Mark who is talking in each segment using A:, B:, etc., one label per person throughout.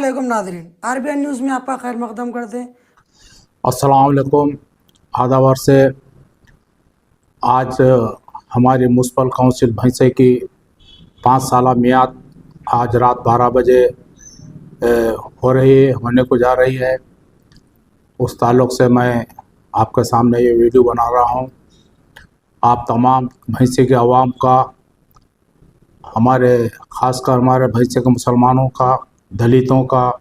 A: अस्सलामुअलैकुम नाज़रीन, RBN news में आपका खैर मकदम करते हैं।
B: अस्सलाम वालेकुम। आदावर से आज हमारी म्यूनसिपल काउंसिल भैंसे की 5 साला मियाद आज रात 12 बजे होने को जा रही है। उस ताल्लुक़ से मैं आपके सामने ये वीडियो बना रहा हूँ। आप तमाम भैंसे के अवाम का, ख़ासकर हमारे भैंसे के मुसलमानों का, दलितों का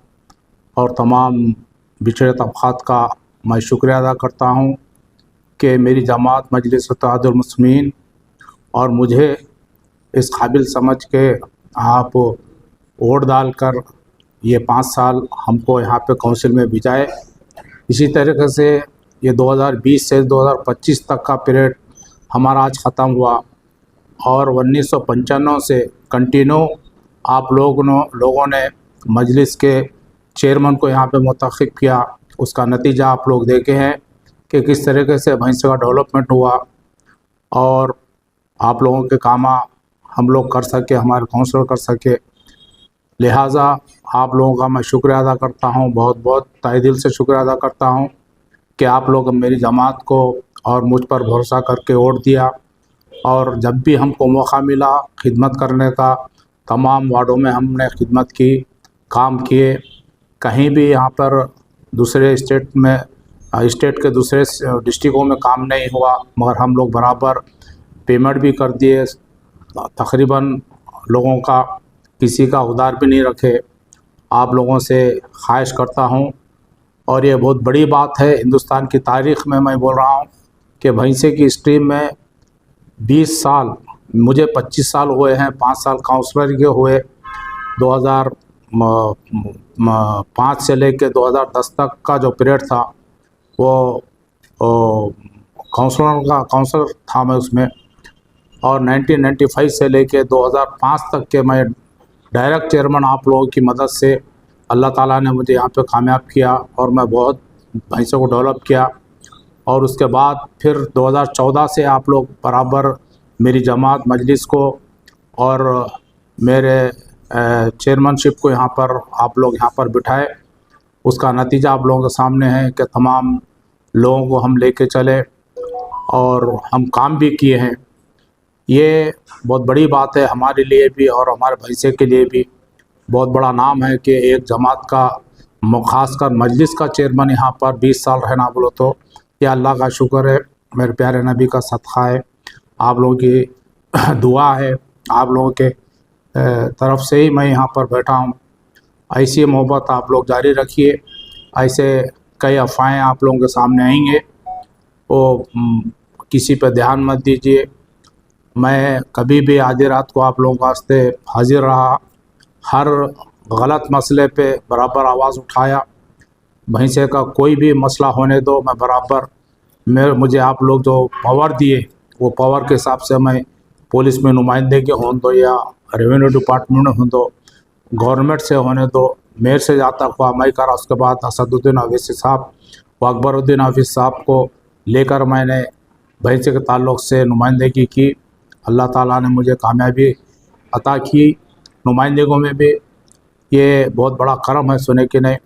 B: और तमाम बिछड़े तबक़ात का मैं शुक्रिया अदा करता हूँ कि मेरी जमात मजलिस इत्तेहादुल मुस्लिमीन और मुझे इस काबिल समझ के आप वोट डालकर ये 5 साल हमको यहाँ पे काउंसिल में भिजाए। इसी तरीके से ये 2020 से 2025 तक का पीरियड हमारा आज ख़त्म हुआ और 1995 से कंटिन्यू आप लोगों ने मजलिस के चेयरमैन को यहाँ पे मुंतखब किया। उसका नतीजा आप लोग देखे हैं कि किस तरीके से भैंसे का डेवलपमेंट हुआ और आप लोगों के काम हम लोग कर सके, हमारे काउंसिलर कर सके। लिहाजा आप लोगों का मैं शुक्रिया अदा करता हूँ, बहुत बहुत तहे दिल से शुक्रिया अदा करता हूँ कि आप लोग मेरी जमात को और मुझ पर भरोसा करके वोट दिया। और जब भी हमको मौका मिला खिदमत करने का, तमाम वार्डों में हमने खिदमत की, काम किए। कहीं भी यहाँ पर दूसरे स्टेट के दूसरे डिस्ट्रिक्टों में काम नहीं हुआ, मगर हम लोग बराबर पेमेंट भी कर दिए तकरीबन लोगों का, किसी का उधार भी नहीं रखे। आप लोगों से ख्वाहिश करता हूँ और ये बहुत बड़ी बात है हिंदुस्तान की तारीख़ में। मैं बोल रहा हूँ कि भैंसे की स्ट्रीम में 20 साल, मुझे 25 साल हुए हैं, 5 साल काउंसलर के हुए। 2005 से लेकर 2010 तक का जो पीरियड था वो काउंसलर था मैं उसमें। और 1995 से लेकर 2005 तक के मैं डायरेक्ट चेयरमैन। आप लोगों की मदद से अल्लाह ताला ने मुझे यहाँ पे कामयाब किया और मैं बहुत भैंसों को डेवलप किया। और उसके बाद फिर 2014 से आप लोग बराबर मेरी जमात मजलिस को और मेरे चेयरमैनशिप को यहाँ पर आप लोग यहाँ पर बिठाए। उसका नतीजा आप लोगों के सामने है कि तमाम लोगों को हम लेके चले और हम काम भी किए हैं। ये बहुत बड़ी बात है हमारे लिए भी और हमारे भैंसे के लिए भी। बहुत बड़ा नाम है कि एक जमात का, ख़ासकर मजलिस का चेयरमैन यहाँ पर 20 साल रहना बोलो तो यह अल्लाह का शुक्र है, मेरे प्यारे नबी का सदक़ा है, आप लोगों की दुआ है, आप लोगों के तरफ से ही मैं यहाँ पर बैठा हूँ। ऐसी मोहब्बत आप लोग जारी रखिए। ऐसे कई अफ़वाहें आप लोगों के सामने आएंगे, वो किसी पर ध्यान मत दीजिए। मैं कभी भी आधी रात को आप लोगों के वास्ते हाजिर रहा, हर गलत मसले पे बराबर आवाज़ उठाया। भैंसे का कोई भी मसला होने दो, मैं बराबर, मुझे आप लोग जो पावर दिए वो पावर के हिसाब से मैं पुलिस में नुमाइंदे के होने दो या रेवेन्यू डिपार्टमेंट में होने दो, गवर्नमेंट से होने दो, मेयर से जाता हुआ मैं करा। उसके बाद असदुद्दीन अवैसी साहब व अकबरुद्दीन हाफिज़ साहब को लेकर मैंने भैंसे के ताल्लुक़ से नुमाइंदगी की। अल्लाह ताला ने मुझे कामयाबी अता की नुमाइंदगियों में भी। ये बहुत बड़ा करम है सुने कि नहीं।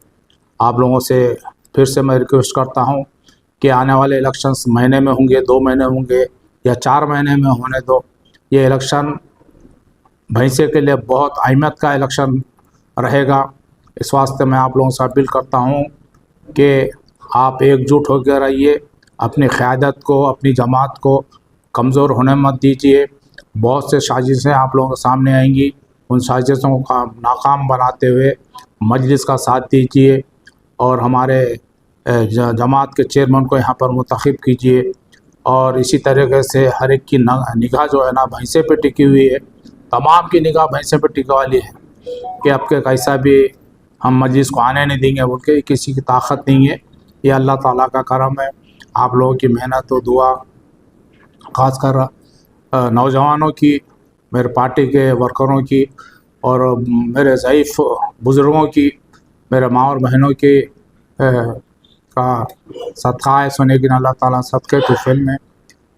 B: आप लोगों से फिर से मैं रिक्वेस्ट करता हूँ कि आने वाले इलेक्शंस महीने में होंगे, 2 महीने होंगे या 4 महीने में होने दो। ये इलेक्शन भैंसे के लिए बहुत अहमियत का इलेक्शन रहेगा। इस वास्ते मैं आप लोगों से अपील करता हूँ कि आप एकजुट होकर रहिए, अपनी क़यादत को, अपनी जमात को कमज़ोर होने मत दीजिए। बहुत से साजिशें आप लोगों के सामने आएंगी, उन साजिशों का नाकाम बनाते हुए मजलिस का साथ दीजिए और हमारे जमात के चेयरमैन को यहाँ पर मुंतखब कीजिए। और इसी तरीके से हर एक की निगाह जो है ना भैंसे पे टिकी हुई है, तमाम की निगाह भैंसे पे टिका वाली है कि आपके कैसा भी हम मजलिस को आने नहीं देंगे बोल के, किसी की ताकत नहीं है। ये अल्लाह ताला का करम है, आप लोगों की मेहनत और दुआ, ख़ासकर नौजवानों की, मेरे पार्टी के वर्करों की और मेरे ज़ईफ़ बुज़ुर्गों की, मेरे माँ और बहनों की का सदका है सुने कि अल्लाह ताला सदक़े तुफ़ैल में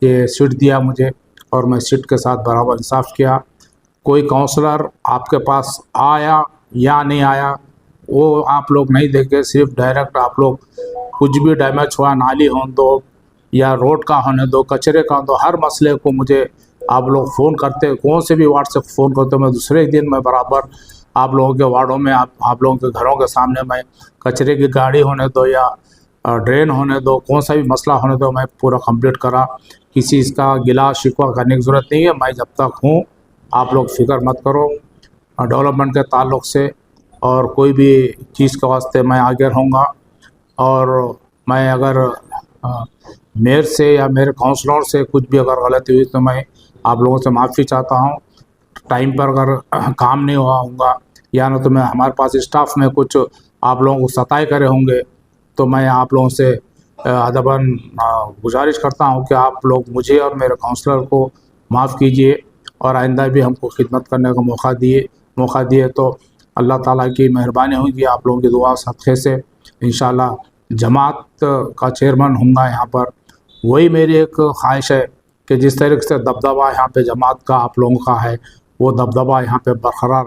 B: ये सीट दिया मुझे और मैं सीट के साथ बराबर इंसाफ़ किया। कोई काउंसलर आपके पास आया या नहीं आया वो आप लोग नहीं देखे, सिर्फ डायरेक्ट आप लोग कुछ भी डैमेज हुआ, नाली होने दो या रोड का होने दो, कचरे का होने दो, हर मसले को मुझे आप लोग फ़ोन करते, कौन से भी वार्ड से फ़ोन करते हो, मैं दूसरे ही दिन मैं बराबर आप लोगों के वार्डों में, आप लोगों के घरों के सामने मैं कचरे की गाड़ी होने दो या ड्रेन होने दो, कौन सा भी मसला होने दो, मैं पूरा कंप्लीट करा। किसी इसका गिला शिकवा करने की ज़रूरत नहीं है। मैं जब तक हूँ आप लोग फिक्र मत करो डेवलपमेंट के ताल्लुक़ से, और कोई भी चीज़ के वास्ते मैं आगे रहूँगा। और मैं अगर मेयर से या मेरे काउंसलर से कुछ भी अगर गलती हुई तो मैं आप लोगों से माफ़ी चाहता हूँ। टाइम पर अगर काम नहीं हुआ होगा या ना तो मैं हमारे पास स्टाफ में कुछ आप लोगों को सताए करे होंगे, तो मैं आप लोगों से अदबन गुजारिश करता हूँ कि आप लोग मुझे और मेरे काउंसलर को माफ़ कीजिए और आइंदा भी हमको खिदमत करने का मौका दिए तो अल्लाह ताला की मेहरबानी होगी। आप लोगों की दुआ सदक़े से इंशाअल्लाह जमात का चेयरमैन होऊंगा यहाँ पर। वही मेरी एक ख्वाहिश है कि जिस तरीके से दबदबा यहाँ पे जमात का आप लोगों का है, वो दबदबा यहाँ पे बरकरार